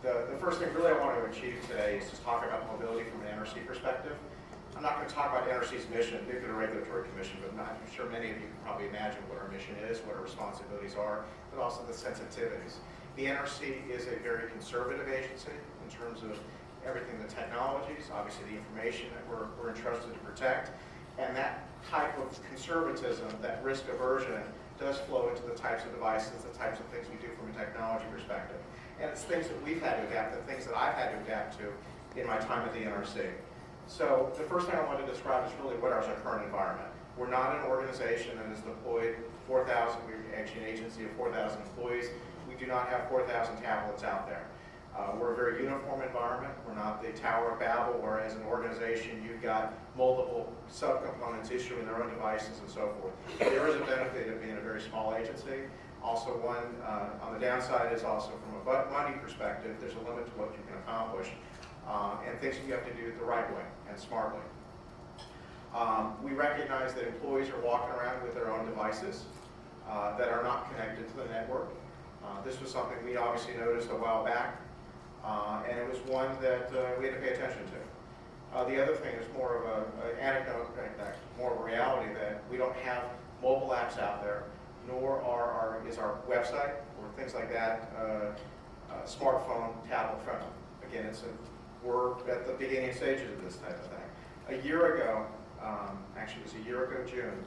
The first thing really I want to achieve today is to talk about mobility from an NRC perspective. I'm not going to talk about NRC's mission, Nuclear Regulatory Commission, but I'm sure many of you can probably imagine what our mission is, what our responsibilities are, but also the sensitivities. The NRC is a very conservative agency in terms of everything, the technologies, obviously the information that we're entrusted to protect, and that type of conservatism, that risk aversion, does flow into the types of devices, the types of things we do from a technology perspective. And it's things that we've had to adapt, the things that I've had to adapt to in my time at the NRC. So the first thing I want to describe is really what is our current environment. We're not an organization that has deployed 4,000, we're actually an agency of 4,000 employees. We do not have 4,000 tablets out there. We're a very uniform environment. We're not the Tower of Babel, where as an organization you've got multiple subcomponents issuing their own devices and so forth. There is a benefit of being a very small agency. Also one, on the downside is also from a money perspective, there's a limit to what you can accomplish. And things you have to do the right way and smartly. We recognize that employees are walking around with their own devices that are not connected to the network. This was something we obviously noticed a while back, and it was one that we had to pay attention to. The other thing is more of an anecdote, more of a reality, that we don't have mobile apps out there, nor is our website or things like that smartphone, tablet friendly. Again, we're at the beginning stages of this type of thing. A year ago, actually it was a year ago June,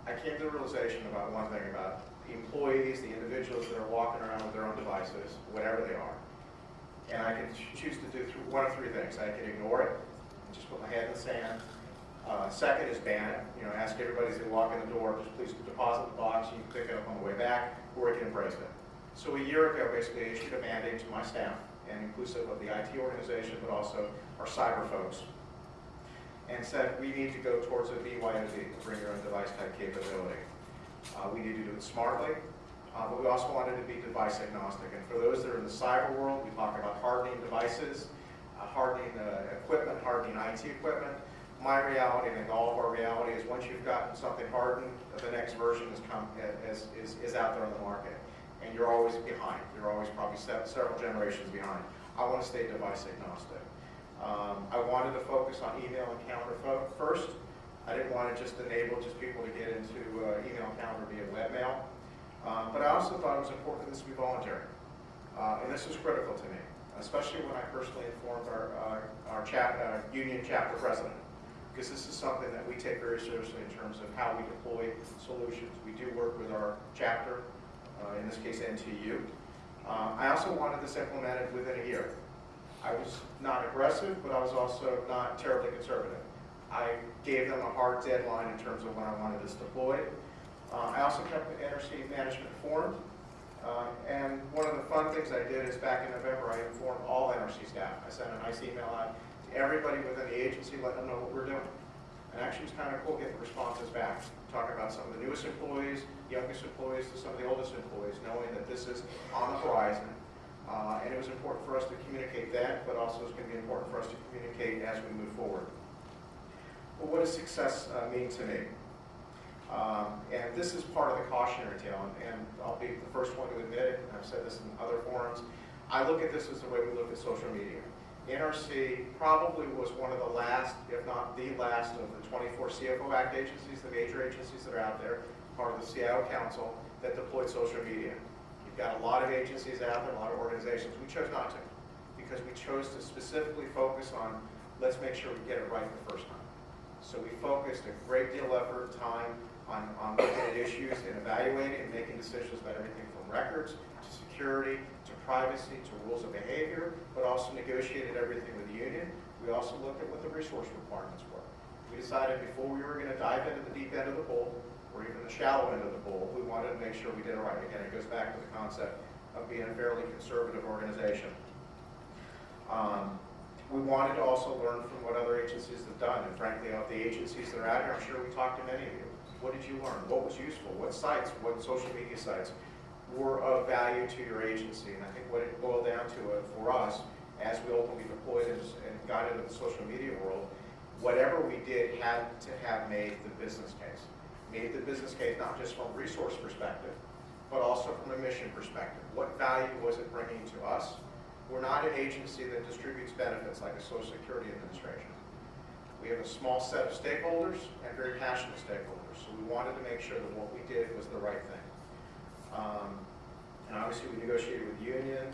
I came to the realization about one thing about the employees, the individuals that are walking around with their own devices, whatever they are. And I can choose to do one of three things. I can ignore it, and just put my head in the sand. Second is ban it. Ask everybody as they walk in the door, just please deposit the box, you can pick it up on the way back, or we can embrace it. So a year ago, basically, I issued a mandate to my staff, and inclusive of the IT organization, but also our cyber folks, and said we need to go towards a BYOD, bring your own device type capability. We need to do it smartly, but we also wanted to be device agnostic. And for those that are in the cyber world, we talk about hardening devices, hardening equipment, hardening IT equipment. My reality, and all of our reality, is once you've gotten something hardened, the next version is out there on the market. And you're always behind. You're always probably several generations behind. I want to stay device agnostic. I wanted to focus on email and calendar first. I didn't want to just enable people to get into email and calendar via webmail. But I also thought it was important that this be voluntary. And this was critical to me, especially when I personally informed our union chapter president, because this is something that we take very seriously in terms of how we deploy solutions. We do work with our chapter, in this case NTU. I also wanted this implemented within a year. I was not aggressive, but I was also not terribly conservative. I gave them a hard deadline in terms of when I wanted this deployed. I also kept the NRC management informed. And one of the fun things I did is back in November, I informed all NRC staff. I sent a nice email out to everybody within the agency, let them know what we're doing. And actually it was kind of cool getting responses back, talking about some of the newest employees, youngest employees, to some of the oldest employees, knowing that this is on the horizon. And it was important for us to communicate that, but also it's going to be important for us to communicate as we move forward. Well, what does success mean to me? And this is part of the cautionary tale, and I'll be the first one to admit it, and I've said this in other forums. I look at this as the way we look at social media. NRC probably was one of the last, if not the last, of the 24 CFO Act agencies, the major agencies that are out there, part of the CIO Council, that deployed social media. You've got a lot of agencies out there, a lot of organizations. We chose not to, because we chose to specifically focus on, let's make sure we get it right the first time. So we focused a great deal of effort and time on looking at issues and evaluating and making decisions about everything from records to security to privacy to rules of behavior, but also negotiated everything with the union. We also looked at what the resource requirements were. We decided before we were going to dive into the deep end of the pool, or even the shallow end of the pool, we wanted to make sure we did it right. Again, it goes back to the concept of being a fairly conservative organization. We wanted to also learn from what other agencies have done, and frankly, of the agencies that are out here, I'm sure we talked to many of you. What did you learn? What was useful? What sites, what social media sites were of value to your agency? And I think what it boiled down to for us, as we ultimately deployed and got into the social media world, whatever we did had to have made the business case. Made the business case not just from a resource perspective, but also from a mission perspective. What value was it bringing to us? We're not an agency that distributes benefits like a Social Security Administration. We have a small set of stakeholders and very passionate stakeholders, so we wanted to make sure that what we did was the right thing. And obviously we negotiated with the union,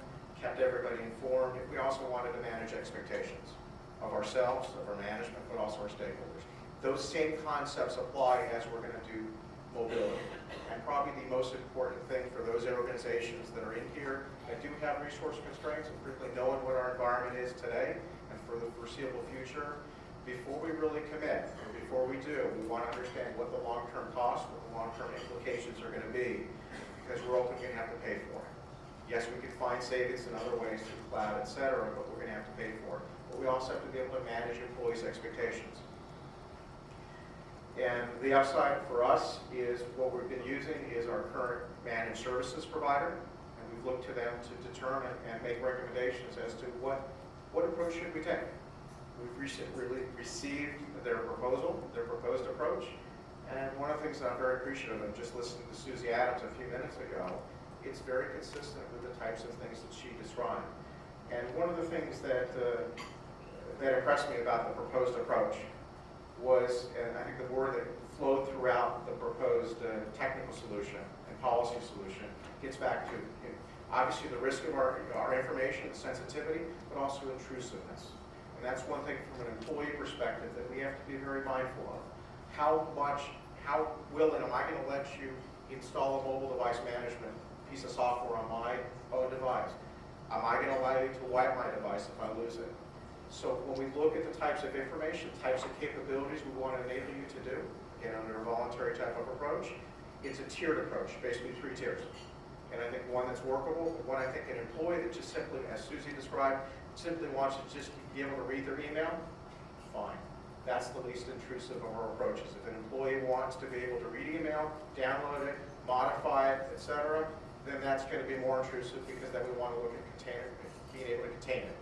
kept everybody informed. We also wanted to manage expectations of ourselves, of our management, but also our stakeholders. Those same concepts apply as we're going to do mobility. And probably the most important thing for those organizations that are in here that do have resource constraints, and particularly knowing what our environment is today and for the foreseeable future, before we really commit, or before we do, we want to understand what the long-term costs, what the long-term implications are going to be, because we're ultimately going to have to pay for it. Yes, we can find savings in other ways through cloud, et cetera, but we're going to have to pay for it. But we also have to be able to manage employees' expectations. And the upside for us is what we've been using is our current managed services provider, and we've looked to them to determine and make recommendations as to what approach should we take. We've recently received their proposed approach, and one of the things that I'm very appreciative of, just listening to Susie Adams a few minutes ago, it's very consistent with the types of things that she described. And one of the things that impressed me about the proposed approach was, and I think the word that flowed throughout the proposed technical solution and policy solution gets back to, obviously the risk of our information, the sensitivity, but also intrusiveness. And that's one thing from an employee perspective that we have to be very mindful of. How willing am I going to let you install a mobile device management piece of software on my own device? Am I going to allow you to wipe my device if I lose it? So when we look at the types of information, types of capabilities we want to enable you to do, again, under a voluntary type of approach, it's a tiered approach, basically 3 tiers. And I think one that's workable, one I think an employee that just simply, as Susie described, simply wants to just be able to read their email, fine. That's the least intrusive of our approaches. If an employee wants to be able to read email, download it, modify it, etc., then that's going to be more intrusive, because then we want to look at being able to contain it,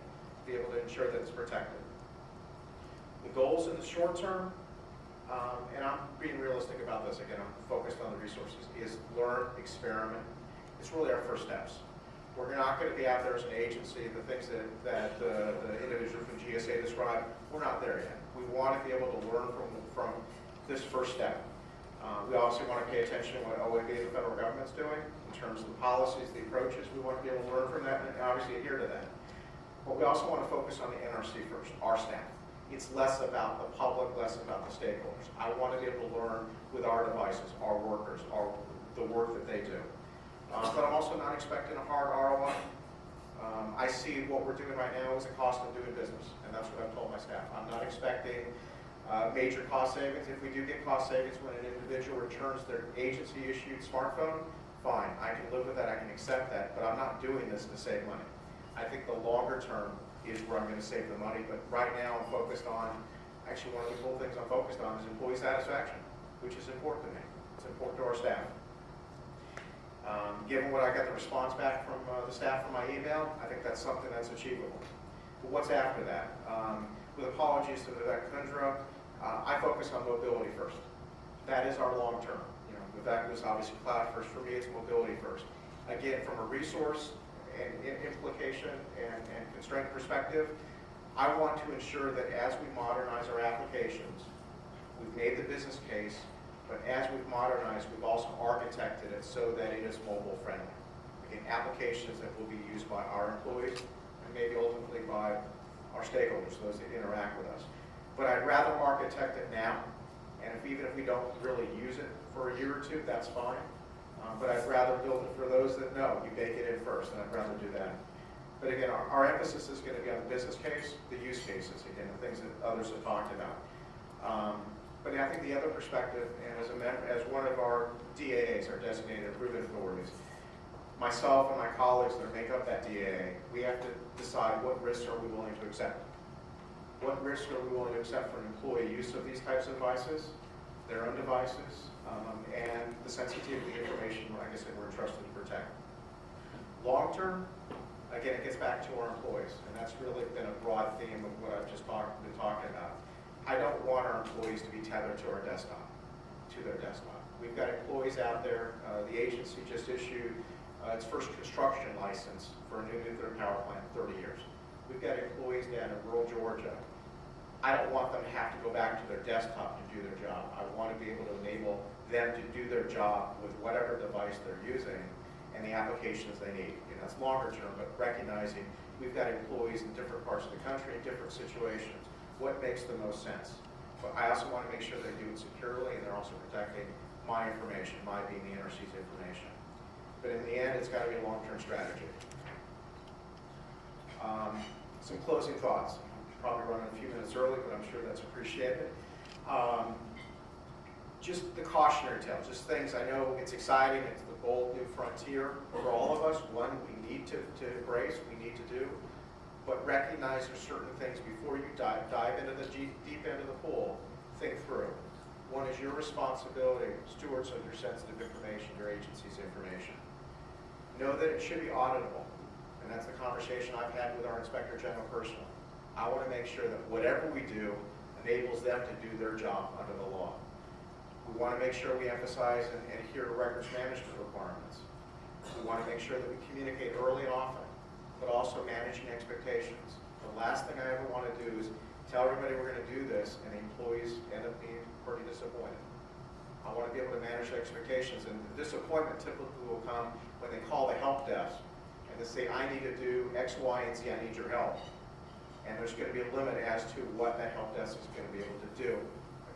be able to ensure that it's protected. The goals in the short term, and I'm being realistic about this, again, I'm focused on the resources, is learn, experiment. It's really our first steps. We're not going to be out there as an agency, the things that the individual from GSA described, we're not there yet. We want to be able to learn from this first step. We also want to pay attention to what OAB, the federal government's doing, in terms of the policies, the approaches. We want to be able to learn from that and obviously adhere to that. But we also want to focus on the NRC first, our staff. It's less about the public, less about the stakeholders. I want to be able to learn with our devices, our workers, the work that they do. But I'm also not expecting a hard ROI. I see what we're doing right now as a cost of doing business, and that's what I've told my staff. I'm not expecting major cost savings. If we do get cost savings when an individual returns their agency-issued smartphone, fine. I can live with that, I can accept that, but I'm not doing this to save money. I think the longer term is where I'm going to save the money, but right now I'm focused on, actually one of the cool things I'm focused on is employee satisfaction, which is important to me. It's important to our staff. Given what I got the response back from the staff from my email, I think that's something that's achievable. But what's after that? With apologies to Vivek Kundra, I focus on mobility first. That is our long term. Vivek was obviously cloud first. For me, it's mobility first. Again, from a resource and implication and constraint perspective, I want to ensure that as we modernize our applications, we've made the business case, but as we've modernized, we've also architected it so that it is mobile friendly. Again, applications that will be used by our employees and maybe ultimately by our stakeholders, those that interact with us. But I'd rather architect it now, and even if we don't really use it for a year or two, that's fine. But I'd rather build it for those that know you bake it in first, and I'd rather do that. But again, our emphasis is going to be on the business case, the use cases, again, the things that others have talked about. But I think the other perspective, and as one of our DAAs, our designated approved authorities, myself and my colleagues that make up that DAA, we have to decide what risks are we willing to accept. What risks are we willing to accept for an employee use of these types of devices, their own devices, and the sensitivity of the information, like I said, we're entrusted to protect. Long term, again, it gets back to our employees, and that's really been a broad theme of what I've just been talking about. I don't want our employees to be tethered to our desktop, to their desktop. We've got employees out there. The agency just issued its first construction license for a new nuclear power plant in 30 years. We've got employees down in rural Georgia. I don't want them to have to go back to their desktop to do their job. I want to be able to enable them to do their job with whatever device they're using and the applications they need. You know, that's longer term, but recognizing we've got employees in different parts of the country, in different situations. What makes the most sense? But I also want to make sure they do it securely, and they're also protecting my information, my being the NRC's information. But in the end, it's got to be a long-term strategy. Some closing thoughts. I'm probably running a few minutes early, but I'm sure that's appreciated. Just the cautionary tale, just things. I know it's exciting, it's the bold new frontier for all of us, one we need to embrace, we need to do, but recognize there's certain things before you dive into the deep end of the pool, think through. One is your responsibility, stewards of your sensitive information, your agency's information. Know that it should be auditable, and that's the conversation I've had with our Inspector General personally. I want to make sure that whatever we do enables them to do their job under the law. We want to make sure we emphasize and adhere to records management requirements. We want to make sure that we communicate early and often, but also managing expectations. The last thing I ever want to do is tell everybody we're going to do this, and the employees end up being pretty disappointed. I want to be able to manage expectations, and the disappointment typically will come when they call the help desk and they say, I need to do X, Y, and Z, I need your help. And there's going to be a limit as to what that help desk is going to be able to do.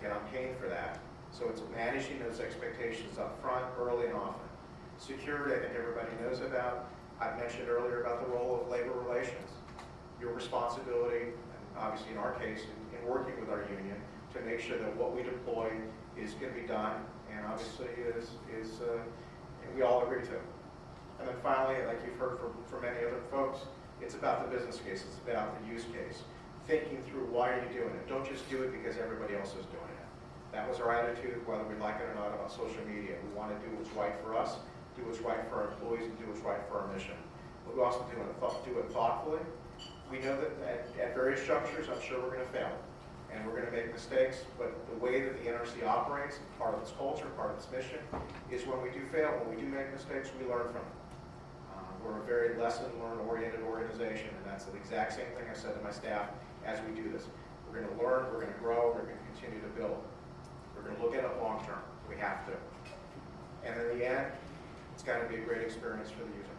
Again, I'm paying for that. So it's managing those expectations up front, early, and often. Security, I think everybody knows about. I've mentioned earlier about the role of labor relations. Your responsibility, and obviously in our case, in working with our union, to make sure that what we deploy is going to be done, and obviously and we all agree to. And then finally, like you've heard from many other folks, it's about the business case, it's about the use case. Thinking through why are you doing it? Don't just do it because everybody else is doing it. That was our attitude, whether we like it or not, about social media. We want to do what's right for us, do what's right for our employees, and do what's right for our mission. But we also do it thoughtfully. We know that at various junctures, I'm sure we're going to fail. And we're going to make mistakes, but the way that the NRC operates, part of its culture, part of its mission, is when we do fail, when we do make mistakes, we learn from it. We're a very lesson-learn-oriented organization, and that's the exact same thing I said to my staff as we do this. We're going to learn, we're going to grow, we're going to continue to build. We're going to look at it long-term. We have to. And in the end, it's got to be a great experience for the user.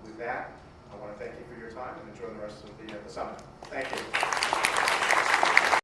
With that, I want to thank you for your time and enjoy the rest of the summit. Thank you.